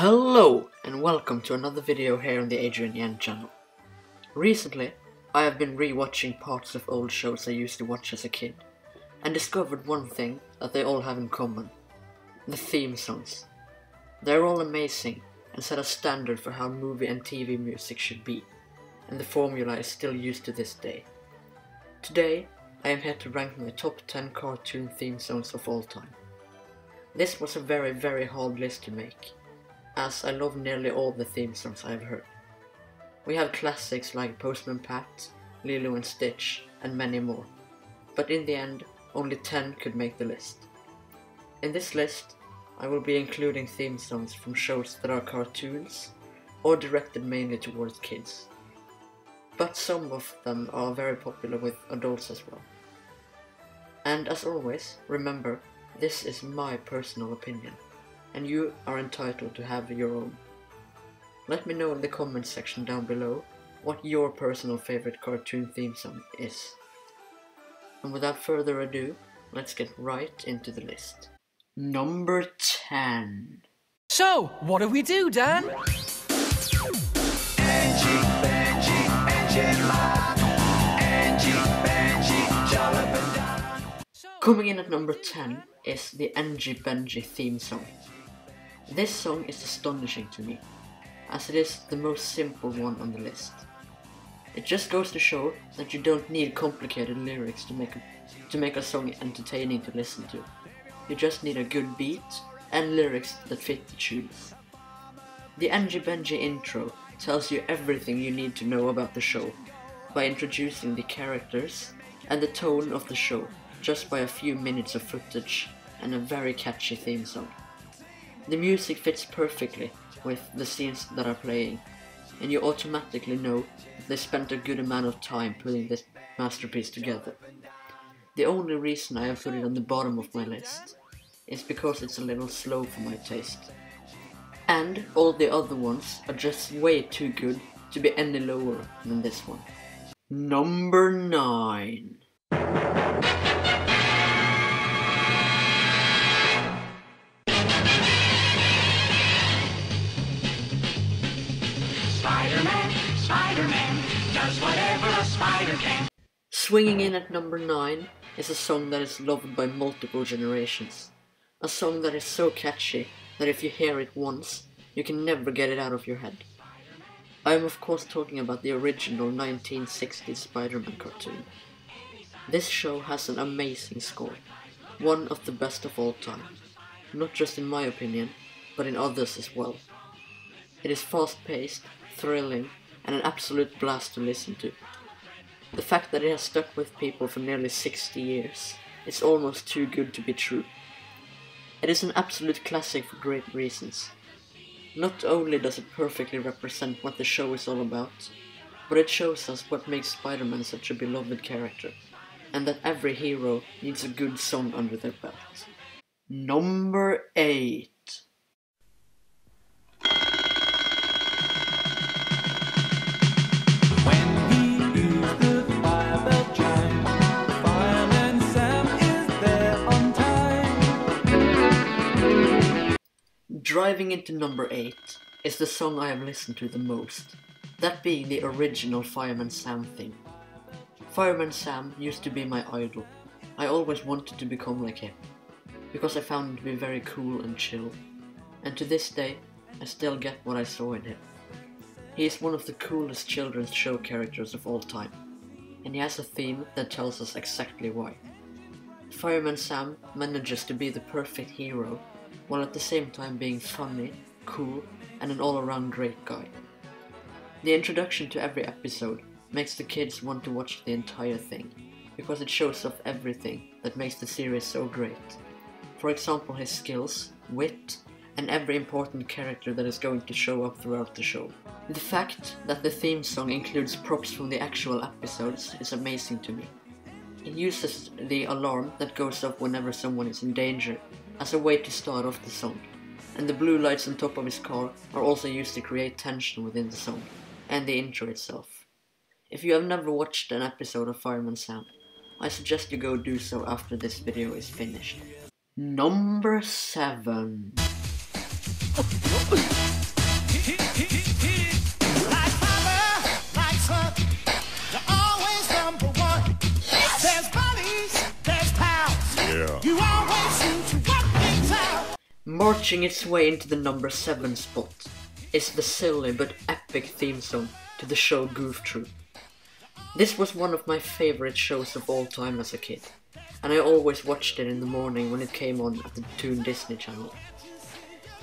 Hello and welcome to another video here on the Adrian channel. Recently, I have been re-watching parts of old shows I used to watch as a kid, and discovered one thing that they all have in common: the theme songs. They're all amazing and set a standard for how movie and TV music should be, and the formula is still used to this day. Today, I am here to rank my top 10 cartoon theme songs of all time. This was a very hard list to make, as I love nearly all the theme songs I have heard. We have classics like Postman Pat, Lilo and Stitch, and many more, but in the end, only 10 could make the list. In this list, I will be including theme songs from shows that are cartoons, or directed mainly towards kids. But some of them are very popular with adults as well. And as always, remember, this is my personal opinion, and you are entitled to have your own. Let me know in the comments section down below what your personal favorite cartoon theme song is. And without further ado, let's get right into the list. Number 10. So, what do we do, Dan? Coming in at number 10 is the Angie Benji theme song. This song is astonishing to me, as it is the most simple one on the list. It just goes to show that you don't need complicated lyrics to make a song entertaining to listen to. You just need a good beat and lyrics that fit the tunes. The Angie Benji intro tells you everything you need to know about the show by introducing the characters and the tone of the show just by a few minutes of footage and a very catchy theme song. The music fits perfectly with the scenes that are playing, and you automatically know that they spent a good amount of time putting this masterpiece together. The only reason I have put it on the bottom of my list is because it's a little slow for my taste. And all the other ones are just way too good to be any lower than this one. Number 9. Spider-Man does whatever a spider can. Swinging in at number 9 is a song that is loved by multiple generations. A song that is so catchy that if you hear it once, you can never get it out of your head. I am of course talking about the original 1960s Spider-Man cartoon. This show has an amazing score, one of the best of all time, not just in my opinion, but in others as well. It is fast-paced, thrilling, and an absolute blast to listen to. The fact that it has stuck with people for nearly 60 years is almost too good to be true. It is an absolute classic for great reasons. Not only does it perfectly represent what the show is all about, but it shows us what makes Spider-Man such a beloved character, and that every hero needs a good song under their belt. Number 8. Driving into number 8 is the song I have listened to the most, that being the original Fireman Sam theme. Fireman Sam used to be my idol. I always wanted to become like him, because I found him to be very cool and chill, and to this day I still get what I saw in him. He is one of the coolest children's show characters of all time, and he has a theme that tells us exactly why. Fireman Sam manages to be the perfect hero, while at the same time being funny, cool, and an all-around great guy. The introduction to every episode makes the kids want to watch the entire thing, because it shows off everything that makes the series so great. For example, his skills, wit, and every important character that is going to show up throughout the show. The fact that the theme song includes props from the actual episodes is amazing to me. It uses the alarm that goes off whenever someone is in danger as a way to start off the song, and the blue lights on top of his car are also used to create tension within the song, and the intro itself. If you have never watched an episode of Fireman Sam, I suggest you go do so after this video is finished. Number 7. Marching its way into the number 7 spot is the silly but epic theme song to the show Goof Troop. This was one of my favorite shows of all time as a kid, and I always watched it in the morning when it came on at the Toon Disney Channel.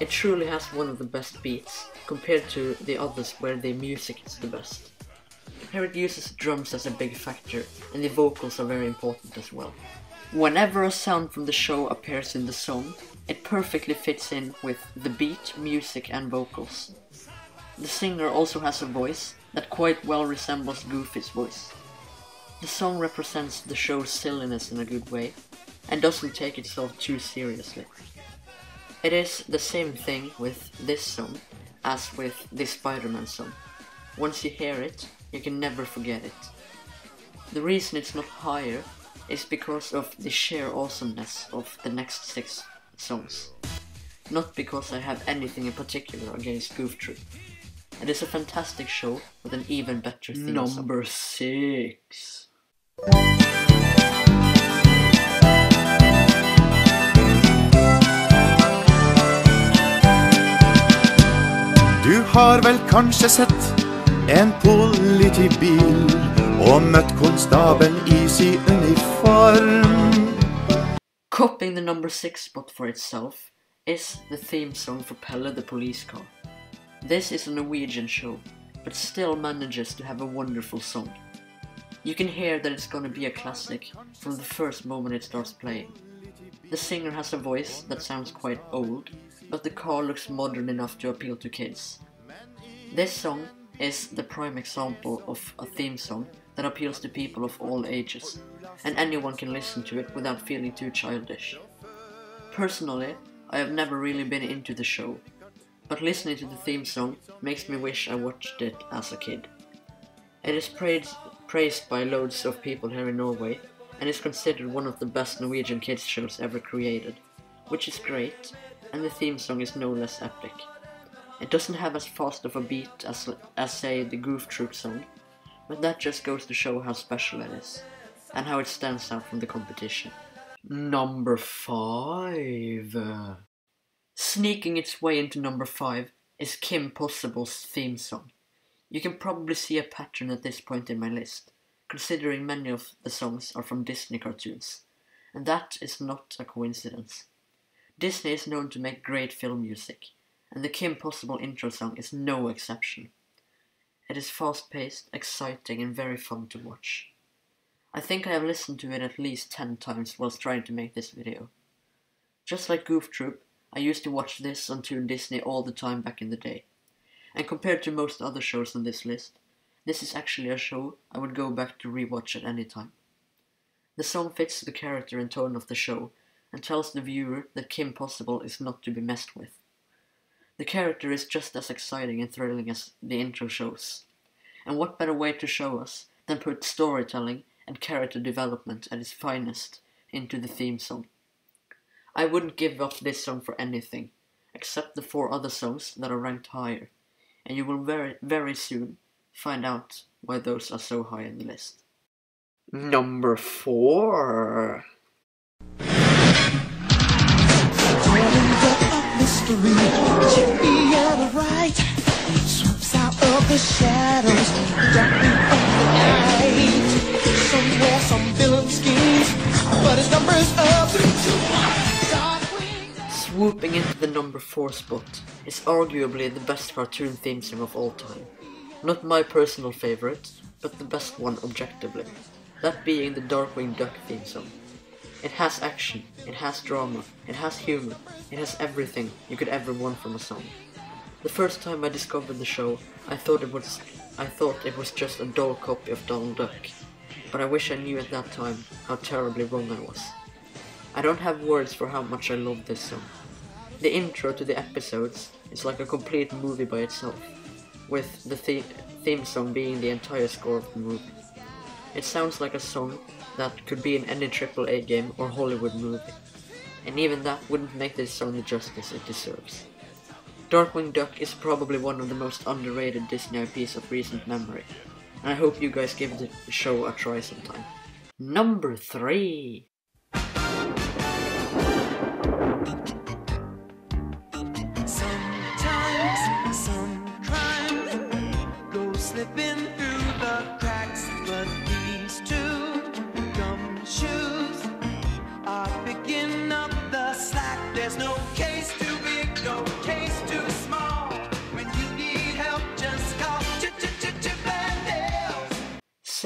It truly has one of the best beats, compared to the others where the music is the best. Here it uses drums as a big factor, and the vocals are very important as well. Whenever a sound from the show appears in the song, it perfectly fits in with the beat, music and vocals. The singer also has a voice that quite well resembles Goofy's voice. The song represents the show's silliness in a good way, and doesn't take itself too seriously. It is the same thing with this song as with the Spider-Man song. Once you hear it, you can never forget it. The reason it's not higher is because of the sheer awesomeness of the next 6 songs. Not because I have anything in particular against Goof Troop. It is a fantastic show with an even better theme song. Number 6. Du har vel kanskje sett en politibil og møtt konstabelen i sin uniform. Copying the number 6 spot for itself is the theme song for Pelle the Police Car. This is a Norwegian show, but still manages to have a wonderful song. You can hear that it's gonna be a classic from the first moment it starts playing. The singer has a voice that sounds quite old, but the car looks modern enough to appeal to kids. This song is the prime example of a theme song that appeals to people of all ages, and anyone can listen to it without feeling too childish. Personally, I have never really been into the show, but listening to the theme song makes me wish I watched it as a kid. It is praised by loads of people here in Norway, and is considered one of the best Norwegian kids shows ever created, which is great, and the theme song is no less epic. It doesn't have as fast of a beat as say the Goof Troop song, but that just goes to show how special it is, and how it stands out from the competition. Number 5. Sneaking its way into number 5 is Kim Possible's theme song. You can probably see a pattern at this point in my list, considering many of the songs are from Disney cartoons, and that is not a coincidence. Disney is known to make great film music, and the Kim Possible intro song is no exception. It is fast-paced, exciting and very fun to watch. I think I have listened to it at least 10 times whilst trying to make this video. Just like Goof Troop, I used to watch this on Toon Disney all the time back in the day. And compared to most other shows on this list, this is actually a show I would go back to rewatch at any time. The song fits the character and tone of the show, and tells the viewer that Kim Possible is not to be messed with. The character is just as exciting and thrilling as the intro shows. And what better way to show us than put storytelling and character development at its finest into the theme song. I wouldn't give up this song for anything, except the 4 other songs that are ranked higher, and you will very soon find out why those are so high in the list. Number 4. Mystery, Chippy and right swoops out of the shadows, darkly in the night. Somewhere some villain schemes, but his number's up. Swooping into the number 4 spot is arguably the best cartoon theme song of all time. Not my personal favorite, but the best one objectively. That being the Darkwing Duck theme song. It has action, it has drama, it has humor, it has everything you could ever want from a song. The first time I discovered the show, I thought it was just a dull copy of Donald Duck, but I wish I knew at that time how terribly wrong I was. I don't have words for how much I love this song. The intro to the episodes is like a complete movie by itself, with the theme song being the entire score of the movie. It sounds like a song that could be in any AAA game or Hollywood movie, and even that wouldn't make this song the justice it deserves. Darkwing Duck is probably one of the most underrated Disney IPs of recent memory, and I hope you guys give the show a try sometime. Number 3.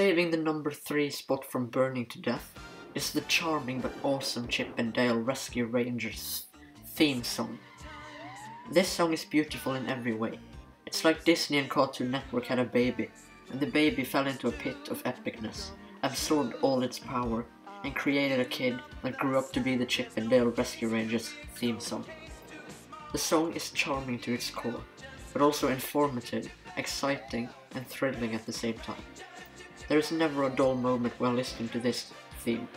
saving the number 3 spot from burning to death is the charming but awesome Chip and Dale Rescue Rangers theme song. This song is beautiful in every way. It's like Disney and Cartoon Network had a baby, and the baby fell into a pit of epicness, absorbed all its power, and created a kid that grew up to be the Chip and Dale Rescue Rangers theme song. The song is charming to its core, but also informative, exciting, and thrilling at the same time. There is never a dull moment while listening to this theme,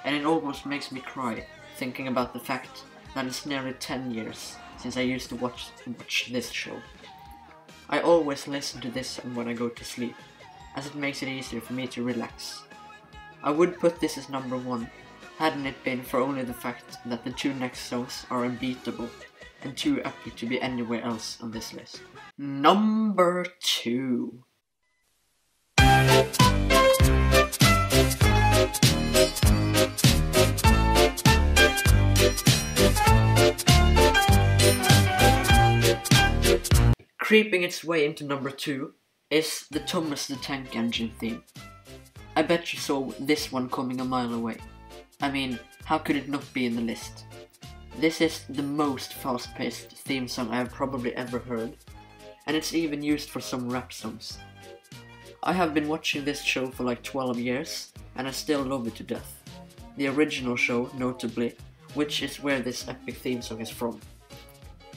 and it almost makes me cry thinking about the fact that it's nearly 10 years since I used to watch this show. I always listen to this song when I go to sleep, as it makes it easier for me to relax. I would put this as number 1, hadn't it been for only the fact that the 2 next songs are unbeatable and too epic to be anywhere else on this list. Number 2. Creeping its way into number 2 is the Thomas the Tank Engine theme. I bet you saw this one coming a mile away. I mean, how could it not be in the list? This is the most fast-paced theme song I have probably ever heard, and it's even used for some rap songs. I have been watching this show for like 12 years, and I still love it to death. The original show, notably, which is where this epic theme song is from.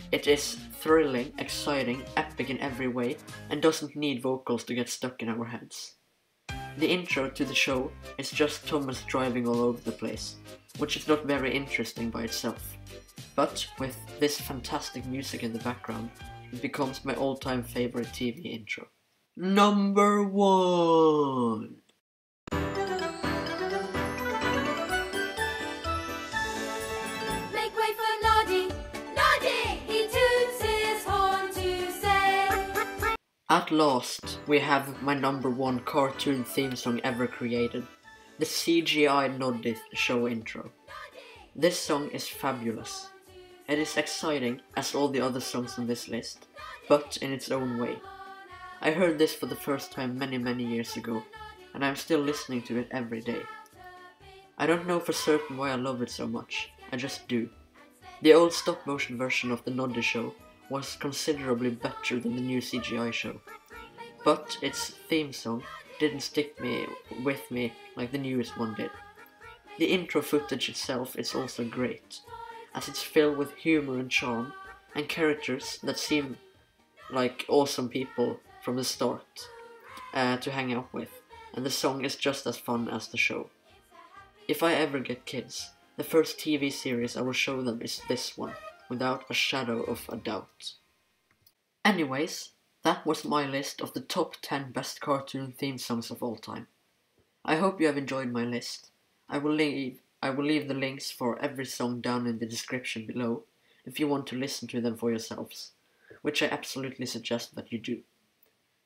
It is thrilling, exciting, epic in every way, and doesn't need vocals to get stuck in our heads. The intro to the show is just Thomas driving all over the place, which is not very interesting by itself. But with this fantastic music in the background, it becomes my all-time favorite TV intro. Number 1! Make way for Noddy! Noddy! He toots his horn to say. At last, we have my number 1 cartoon theme song ever created, the CGI Noddy show intro. This song is fabulous. It is exciting as all the other songs on this list, but in its own way. I heard this for the first time many years ago, and I'm still listening to it every day. I don't know for certain why I love it so much, I just do. The old stop-motion version of the Noddy show was considerably better than the new CGI show, but its theme song didn't stick with me like the newest one did. The intro footage itself is also great, as it's filled with humor and charm, and characters that seem like awesome people from the start to hang out with, and the song is just as fun as the show. If I ever get kids, the first TV series I will show them is this one, without a shadow of a doubt. Anyways, that was my list of the top 10 best cartoon theme songs of all time. I hope you have enjoyed my list. I will leave the links for every song down in the description below if you want to listen to them for yourselves, which I absolutely suggest that you do.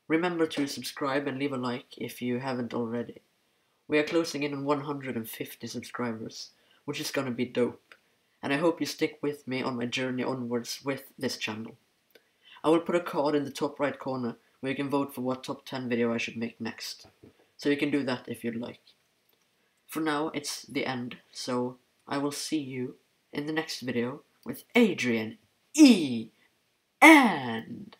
Remember to subscribe and leave a like if you haven't already. We are closing in on 150 subscribers, which is gonna be dope, and I hope you stick with me on my journey onwards with this channel. I will put a card in the top right corner where you can vote for what top 10 video I should make next, so you can do that if you'd like. For now, it's the end, so I will see you in the next video with Adrian E. and